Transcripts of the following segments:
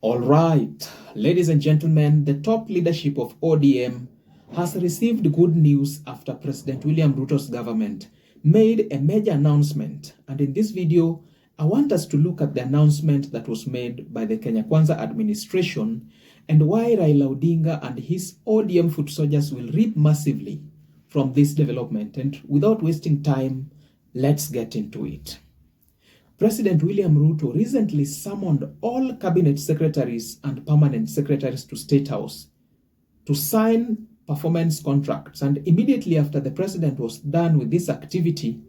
All right, ladies and gentlemen, the top leadership of ODM has received good news after President William Ruto's government made a major announcement. And in this video, I want us to look at the announcement that was made by the Kenya Kwanza administration and why Raila Odinga and his ODM foot soldiers will reap massively from this development. And without wasting time, let's get into it. President William Ruto recently summoned all cabinet secretaries and permanent secretaries to State House to sign performance contracts. And immediately after the president was done with this activity,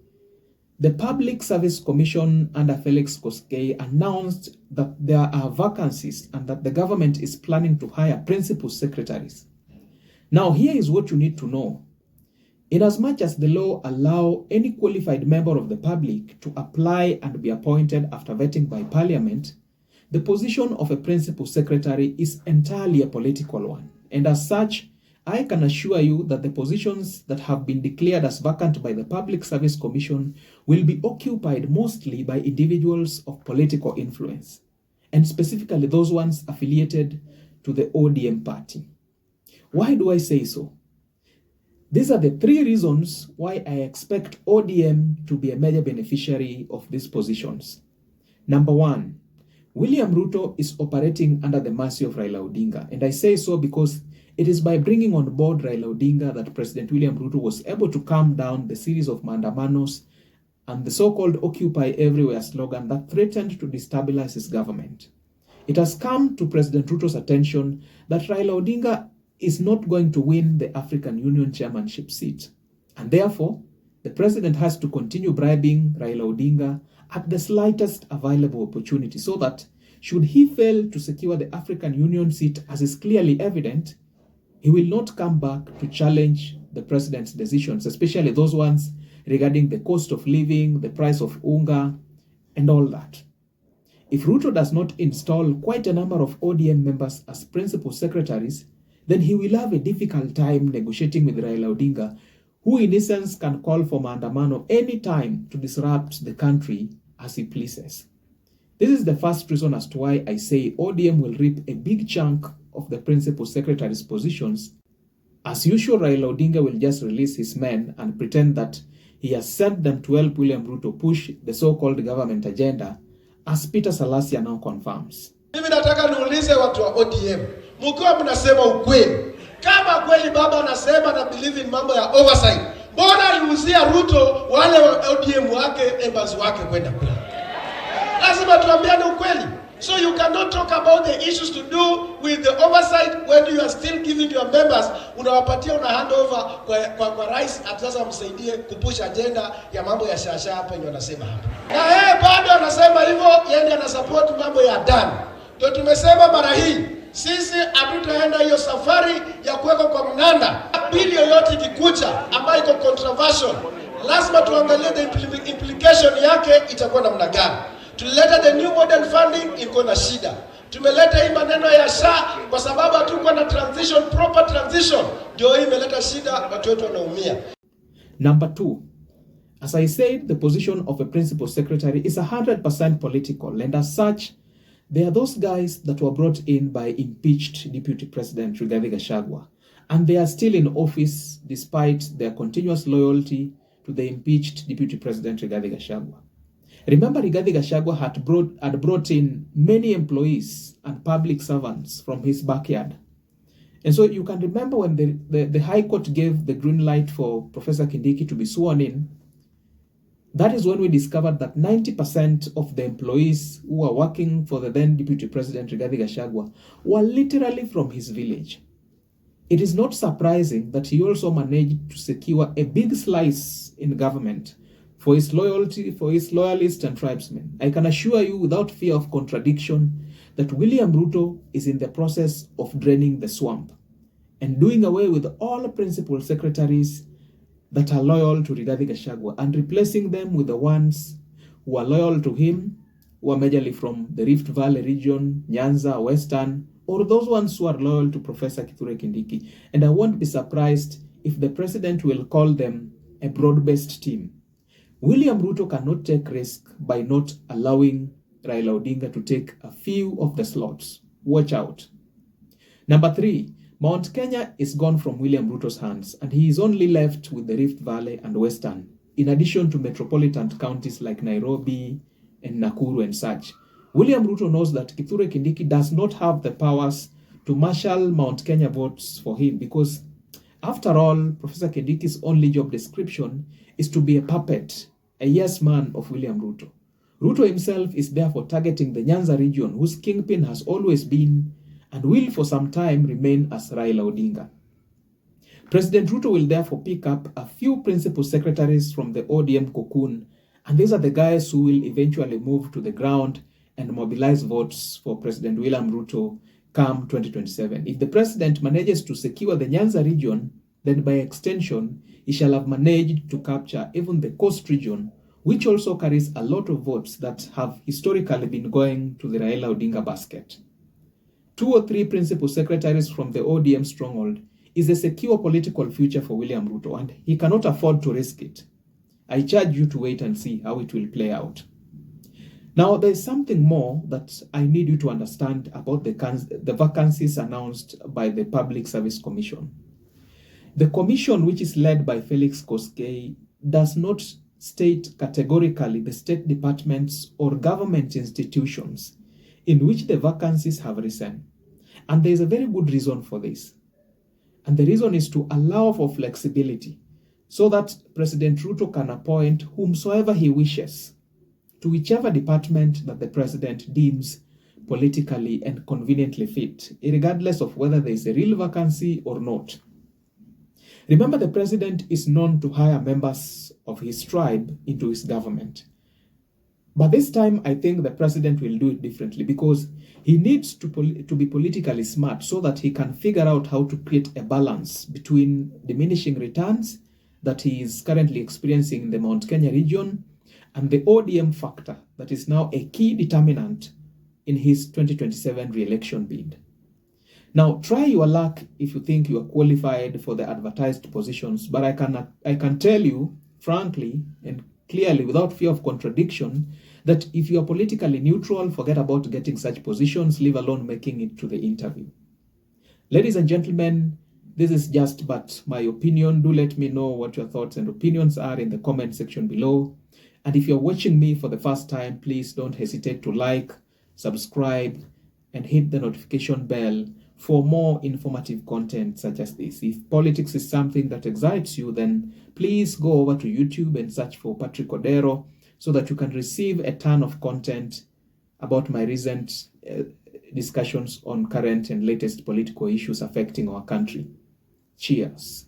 the Public Service Commission under Felix Koskei announced that there are vacancies and that the government is planning to hire principal secretaries. Now, here is what you need to know. Inasmuch as the law allows any qualified member of the public to apply and be appointed after vetting by Parliament, the position of a principal secretary is entirely a political one. And as such, I can assure you that the positions that have been declared as vacant by the Public Service Commission will be occupied mostly by individuals of political influence, and specifically those ones affiliated to the ODM party. Why do I say so? These are the three reasons why I expect ODM to be a major beneficiary of these positions. Number one, William Ruto is operating under the mercy of Raila Odinga. And I say so because it is by bringing on board Raila Odinga that President William Ruto was able to calm down the series of maandamanos and the so-called Occupy Everywhere slogan that threatened to destabilize his government. It has come to President Ruto's attention that Raila Odinga is not going to win the African Union chairmanship seat. And therefore, the president has to continue bribing Raila Odinga at the slightest available opportunity so that should he fail to secure the African Union seat, as is clearly evident, he will not come back to challenge the president's decisions, especially those ones regarding the cost of living, the price of unga, and all that. If Ruto does not install quite a number of ODM members as principal secretaries, then he will have a difficult time negotiating with Raila Odinga, who in essence can call for maandamano any time to disrupt the country as he pleases. This is the first reason as to why I say ODM will reap a big chunk of the principal secretary's positions. As usual, Raila Odinga will just release his men and pretend that he has sent them to help William Ruto push the so-called government agenda, as Peter Salasia now confirms. Mimi nataka niulize watu wa ODM, mkiwa mnasema ukweli, kama kweli baba anasema na believe in mambo ya oversight, mbona aliuzia Ruto wale wa ODM wake members wake kwenda kule? Lazima tuambiane ukweli. So you cannot talk about the issues to do with the oversight when you are still giving your members, unawapatia una hand over kwa rais ataweza msaidie kupush agenda ya mambo ya shasha hapa ndio anasema hapa. Na yeye bado anasema hivyo, yeye ana support mambo ya Dan. Ndio tumesema mara hii sisi hatutaenda hiyo safari ya kuweka kwa mnanda. Bili yoyote ikikuja ambayo iko controversial, lazima tuangalie the implication yake itakuwa namna gani. Tulileta the new model funding iko na shida. Tumeleta hii maneno ya SHA kwa sababu hatuko na transition, proper transition. Ndio hii imeleta shida, watu wetu wanaumia. Number two, as I said, the position of a principal secretary is 100% political, and as such, there are those guys that were brought in by impeached Deputy President Rigathi Gachagua, and they are still in office despite their continuous loyalty to the impeached Deputy President Rigathi Gachagua. Remember, Rigathi Gachagua had brought in many employees and public servants from his backyard. And so you can remember when the High Court gave the green light for Professor Kindiki to be sworn in, that is when we discovered that 90% of the employees who were working for the then Deputy President Rigathi Gachagua were literally from his village. It is not surprising that he also managed to secure a big slice in government for his loyalty, for his loyalists and tribesmen. I can assure you without fear of contradiction that William Ruto is in the process of draining the swamp and doing away with all principal secretaries that are loyal to Rigathi Gachagua and replacing them with the ones who are loyal to him, who are majorly from the Rift Valley region, Nyanza, Western, or those ones who are loyal to Professor Kithure Kindiki. And I won't be surprised if the president will call them a broad-based team. William Ruto cannot take risk by not allowing Raila Odinga to take a few of the slots. watch out. Number 3, Mount Kenya is gone from William Ruto's hands, and he is only left with the Rift Valley and Western, in addition to metropolitan counties like Nairobi and Nakuru and such. William Ruto knows that Kithure Kindiki does not have the powers to marshal Mount Kenya votes for him because, after all, Professor Kindiki's only job description is to be a puppet, a yes man of William Ruto. Ruto himself is therefore targeting the Nyanza region, whose kingpin has always been and will for some time remain as Raila Odinga. President Ruto will therefore pick up a few principal secretaries from the ODM cocoon, and these are the guys who will eventually move to the ground and mobilize votes for President William Ruto come 2027. If the president manages to secure the Nyanza region, then by extension, he shall have managed to capture even the coast region, which also carries a lot of votes that have historically been going to the Raila Odinga basket. 2 or 3 principal secretaries from the ODM stronghold is a secure political future for William Ruto, and he cannot afford to risk it. I charge you to wait and see how it will play out. Now, there is something more that I need you to understand about the vacancies announced by the Public Service Commission. The commission, which is led by Felix Koskei, does not state categorically the state departments or government institutions in which the vacancies have risen. And there is a very good reason for this. And the reason is to allow for flexibility so that President Ruto can appoint whomsoever he wishes to whichever department that the president deems politically and conveniently fit, regardless of whether there is a real vacancy or not. Remember, the president is known to hire members of his tribe into his government. But this time, I think the president will do it differently because he needs to be politically smart so that he can figure out how to create a balance between diminishing returns that he is currently experiencing in the Mount Kenya region and the ODM factor that is now a key determinant in his 2027 re-election bid. Now, try your luck if you think you are qualified for the advertised positions, but I can tell you, frankly and clearly, without fear of contradiction, that if you are politically neutral, forget about getting such positions, leave alone making it to the interview. Ladies and gentlemen, this is just but my opinion. Do let me know what your thoughts and opinions are in the comment section below. And if you're watching me for the first time, please don't hesitate to like, subscribe, and hit the notification bell for more informative content such as this. If politics is something that excites you, then please go over to YouTube and search for Patrick Odero so that you can receive a ton of content about my recent discussions on current and latest political issues affecting our country. Cheers.